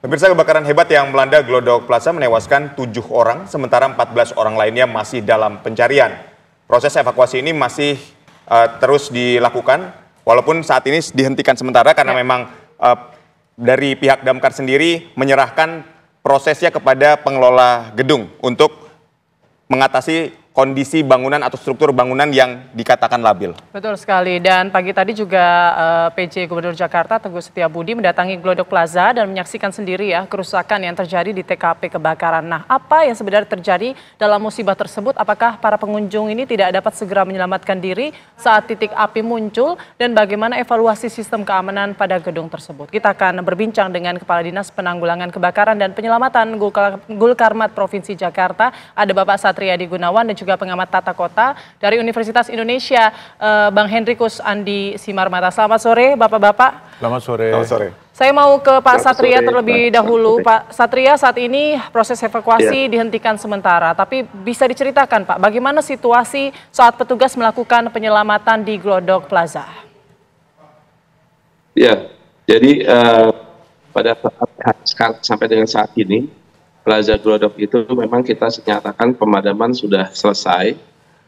Pemirsa, kebakaran hebat yang melanda Glodok Plaza menewaskan 7 orang, sementara 14 orang lainnya masih dalam pencarian. Proses evakuasi ini masih terus dilakukan, walaupun saat ini dihentikan sementara karena memang dari pihak damkar sendiri menyerahkan prosesnya kepada pengelola gedung untuk mengatasi kondisi bangunan atau struktur bangunan yang dikatakan labil. Betul sekali, dan pagi tadi juga PJ Gubernur Jakarta Teguh Setiabudi mendatangi Glodok Plaza dan menyaksikan sendiri ya kerusakan yang terjadi di TKP kebakaran. Nah, apa yang sebenarnya terjadi dalam musibah tersebut? Apakah para pengunjung ini tidak dapat segera menyelamatkan diri saat titik api muncul, dan bagaimana evaluasi sistem keamanan pada gedung tersebut? Kita akan berbincang dengan Kepala Dinas Penanggulangan Kebakaran dan Penyelamatan Gulkarmat Provinsi Jakarta, ada Bapak Satriadi Gunawan, dan juga pengamat tata kota dari Universitas Indonesia, Bang Hendrikus Andi Simarmata. Selamat sore, Bapak-Bapak. Selamat sore. Selamat sore. Saya mau ke Pak Satria terlebih dahulu. Pak Satria, saat ini proses evakuasi dihentikan sementara, tapi bisa diceritakan Pak, bagaimana situasi saat petugas melakukan penyelamatan di Glodok Plaza? Ya, jadi pada saat sampai dengan saat ini, Plaza Glodok itu memang kita nyatakan pemadaman sudah selesai,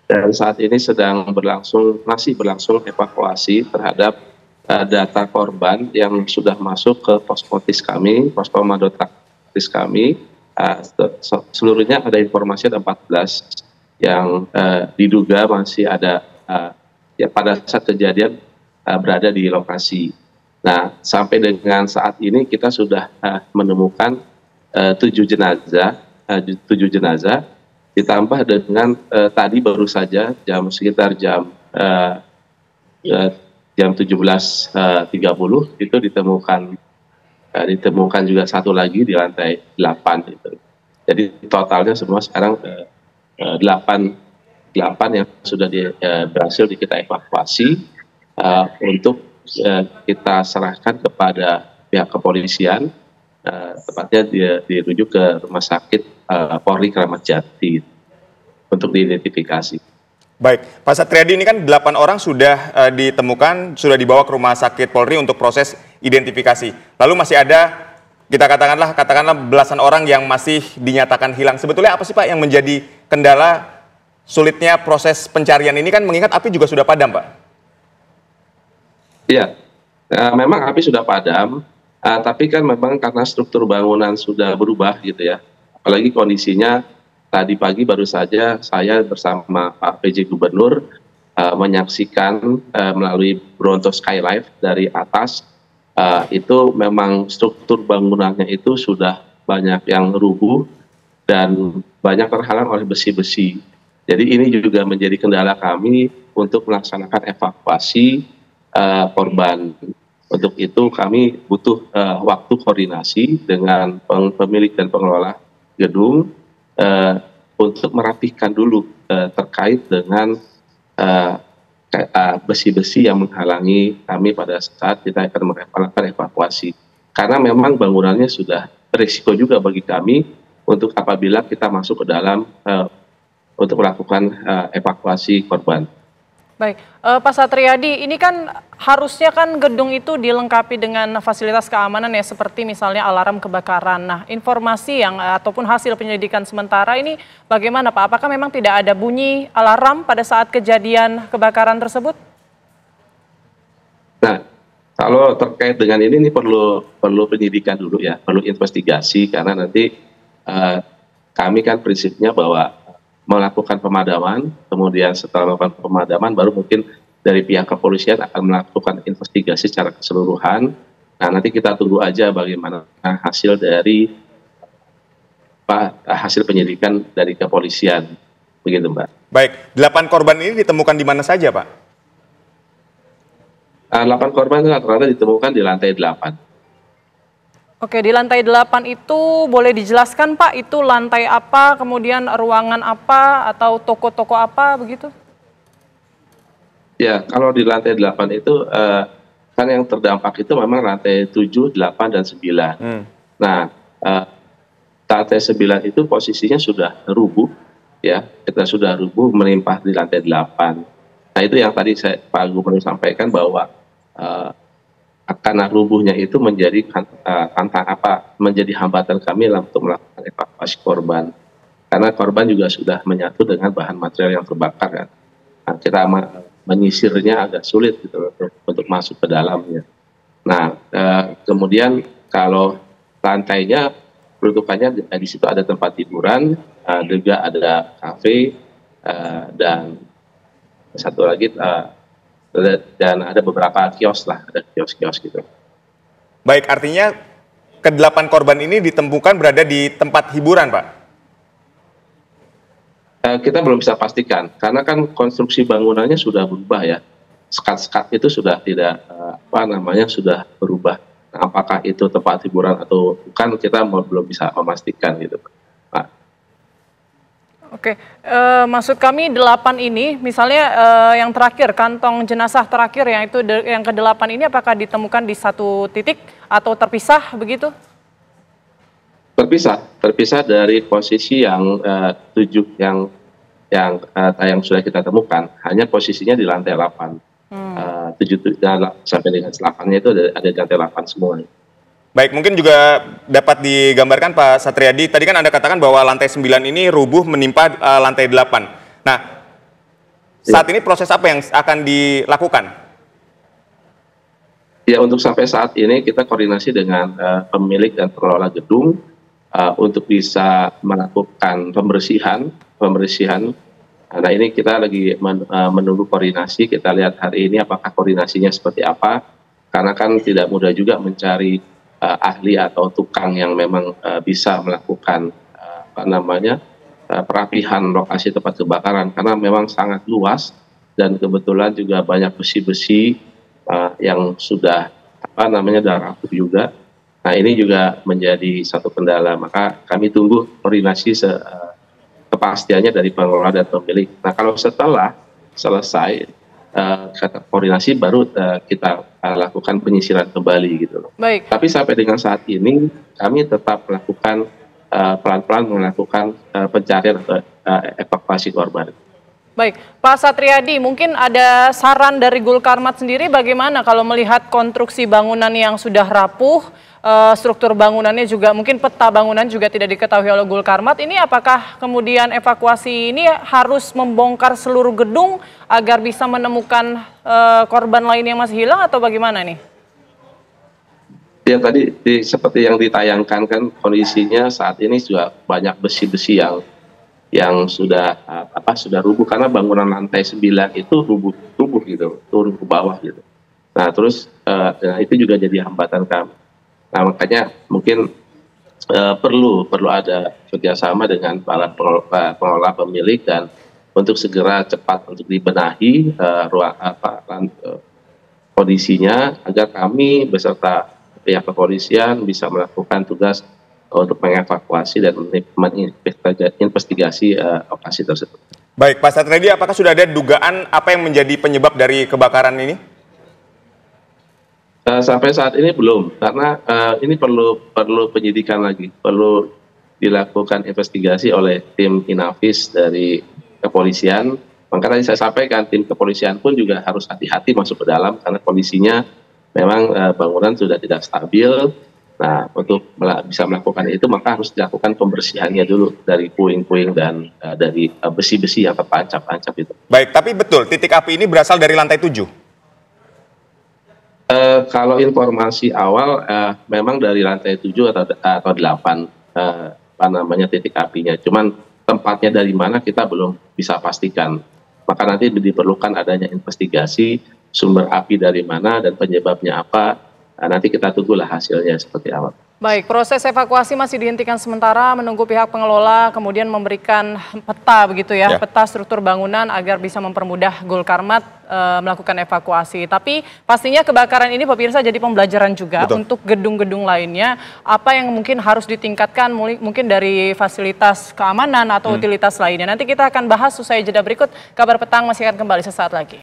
dan saat ini masih berlangsung evakuasi terhadap data korban yang sudah masuk ke poskotis kami, poskomando taktis kami. Seluruhnya ada informasi ada 14 yang diduga masih ada ya pada saat kejadian berada di lokasi. Nah, sampai dengan saat ini kita sudah menemukan 7 jenazah ditambah dengan tadi baru saja sekitar jam 17.30 itu ditemukan juga satu lagi di lantai 8 itu. Jadi totalnya semua sekarang 8 yang sudah berhasil kita evakuasi untuk kita serahkan kepada pihak kepolisian. Tepatnya dirujuk ke Rumah Sakit Polri Kramat Jati untuk diidentifikasi. Baik, Pak Satriadi, ini kan 8 orang sudah ditemukan, sudah dibawa ke Rumah Sakit Polri untuk proses identifikasi. Lalu masih ada, kita katakanlah belasan orang yang masih dinyatakan hilang. Sebetulnya apa sih Pak yang menjadi kendala sulitnya proses pencarian ini, kan mengingat api juga sudah padam, Pak? Iya, memang api sudah padam. Tapi kan memang karena struktur bangunan sudah berubah gitu ya, apalagi kondisinya tadi pagi baru saja saya bersama Pak PJ Gubernur menyaksikan melalui Bronto Skylight dari atas, itu memang struktur bangunannya itu sudah banyak yang rubuh dan banyak terhalang oleh besi-besi. Jadi ini juga menjadi kendala kami untuk melaksanakan evakuasi korban. Untuk itu kami butuh waktu koordinasi dengan pemilik dan pengelola gedung untuk merapikan dulu terkait dengan besi-besi yang menghalangi kami pada saat kita akan melakukan evakuasi. Karena memang bangunannya sudah berisiko juga bagi kami untuk apabila kita masuk ke dalam untuk melakukan evakuasi korban. Baik, Pak Satriadi, ini kan harusnya kan gedung itu dilengkapi dengan fasilitas keamanan ya, seperti misalnya alarm kebakaran. Nah, informasi yang ataupun hasil penyelidikan sementara ini bagaimana Pak? Apakah memang tidak ada bunyi alarm pada saat kejadian kebakaran tersebut? Nah, kalau terkait dengan ini perlu penyidikan dulu ya, perlu investigasi, karena nanti kami kan prinsipnya bahwa melakukan pemadaman, kemudian setelah melakukan pemadaman baru mungkin dari pihak kepolisian akan melakukan investigasi secara keseluruhan. Nah, nanti kita tunggu aja bagaimana hasil dari hasil penyidikan dari kepolisian, begitu Mbak. Baik, 8 korban ini ditemukan di mana saja Pak? 8 korban rata-rata ditemukan di lantai 8. Oke, di lantai 8 itu boleh dijelaskan Pak, itu lantai apa, kemudian ruangan apa, atau toko-toko apa, begitu? Ya, kalau di lantai 8 itu, kan yang terdampak itu memang lantai 7, 8, dan 9. Nah, lantai 9 itu posisinya sudah rubuh, ya, kita sudah rubuh melimpah di lantai 8. Nah, itu yang tadi Pak Gubernur sampaikan bahwa karena rubuhnya itu menjadi menjadi hambatan kami untuk melakukan evakuasi korban. Karena korban juga sudah menyatu dengan bahan material yang terbakar kan. Nah, kita menyisirnya agak sulit gitu untuk masuk ke dalamnya. Nah, kemudian kalau lantainya peruntukannya di situ ada tempat hiburan, juga ada kafe, dan satu lagi dan ada beberapa kios lah, ada kios-kios gitu. Baik, artinya ke-8 korban ini ditemukan berada di tempat hiburan, Pak? Kita belum bisa pastikan, karena kan konstruksi bangunannya sudah berubah ya. Sekat-sekat itu sudah tidak, sudah berubah. Nah, apakah itu tempat hiburan atau bukan, kita belum bisa memastikan gitu, Pak. Oke, maksud kami 8 ini, misalnya yang terakhir, kantong jenazah terakhir yang ke-8 ini apakah ditemukan di satu titik atau terpisah begitu? Terpisah dari posisi yang 7 yang sudah kita temukan, hanya posisinya di lantai 8. 7 sampai dengan 8-nya itu ada di lantai 8 semua. Baik, mungkin juga dapat digambarkan Pak Satriadi, tadi kan Anda katakan bahwa lantai 9 ini rubuh menimpa lantai 8. Nah, saat ini proses apa yang akan dilakukan? Ya, untuk sampai saat ini kita koordinasi dengan pemilik dan pengelola gedung untuk bisa melakukan pembersihan. Nah, ini kita lagi menunggu koordinasi, kita lihat hari ini apakah koordinasinya seperti apa, karena kan tidak mudah juga mencari ahli atau tukang yang memang bisa melakukan perapihan lokasi tempat kebakaran, karena memang sangat luas dan kebetulan juga banyak besi-besi yang sudah rapuh juga. Nah, ini juga menjadi satu kendala, maka kami tunggu koordinasi kepastiannya dari pengelola dan pemilik. Nah, kalau setelah selesai koordinasi baru kita lakukan penyisiran kembali gitu loh. Baik. Tapi sampai dengan saat ini kami tetap melakukan pelan-pelan melakukan pencarian atau evakuasi korban. Baik, Pak Satriadi, mungkin ada saran dari Gulkarmat sendiri bagaimana kalau melihat konstruksi bangunan yang sudah rapuh, struktur bangunannya juga mungkin peta bangunan juga tidak diketahui oleh Gulkarmat, ini apakah kemudian evakuasi ini harus membongkar seluruh gedung agar bisa menemukan korban lain yang masih hilang atau bagaimana nih? Ya, tadi seperti yang ditayangkan kan kondisinya saat ini juga banyak besi-besi yang sudah rubuh, karena bangunan lantai 9 itu rubuh gitu, turun ke bawah gitu. Nah, terus itu juga jadi hambatan kami. Nah, makanya mungkin perlu ada kerjasama dengan para pengelola pemilik dan untuk segera cepat untuk dibenahi kondisinya agar kami beserta pihak kepolisian bisa melakukan tugas untuk mengevakuasi dan menginvestigasi lokasi tersebut. Baik, Pak Satriadi, apakah sudah ada dugaan apa yang menjadi penyebab dari kebakaran ini? Sampai saat ini belum, karena ini perlu penyidikan lagi, perlu dilakukan investigasi oleh tim Inavis dari kepolisian. Makanya saya sampaikan tim kepolisian pun juga harus hati-hati masuk ke dalam karena kondisinya memang bangunan sudah tidak stabil. Nah, untuk bisa melakukan itu maka harus dilakukan pembersihannya dulu dari puing-puing dan dari besi-besi yang tertancap-tancap itu. Baik, tapi betul titik api ini berasal dari lantai 7? Kalau informasi awal memang dari lantai 7 atau 8 titik apinya. Cuman tempatnya dari mana kita belum bisa pastikan. Maka nanti diperlukan adanya investigasi sumber api dari mana dan penyebabnya apa. Nah, nanti kita tunggulah hasilnya seperti apa. Baik, proses evakuasi masih dihentikan sementara menunggu pihak pengelola kemudian memberikan peta begitu ya, peta struktur bangunan agar bisa mempermudah Gulkarmat melakukan evakuasi. Tapi pastinya kebakaran ini pemirsa jadi pembelajaran juga untuk gedung-gedung lainnya. Apa yang mungkin harus ditingkatkan mungkin dari fasilitas keamanan atau utilitas lainnya. Nanti kita akan bahas usai jeda berikut. Kabar Petang masih akan kembali sesaat lagi.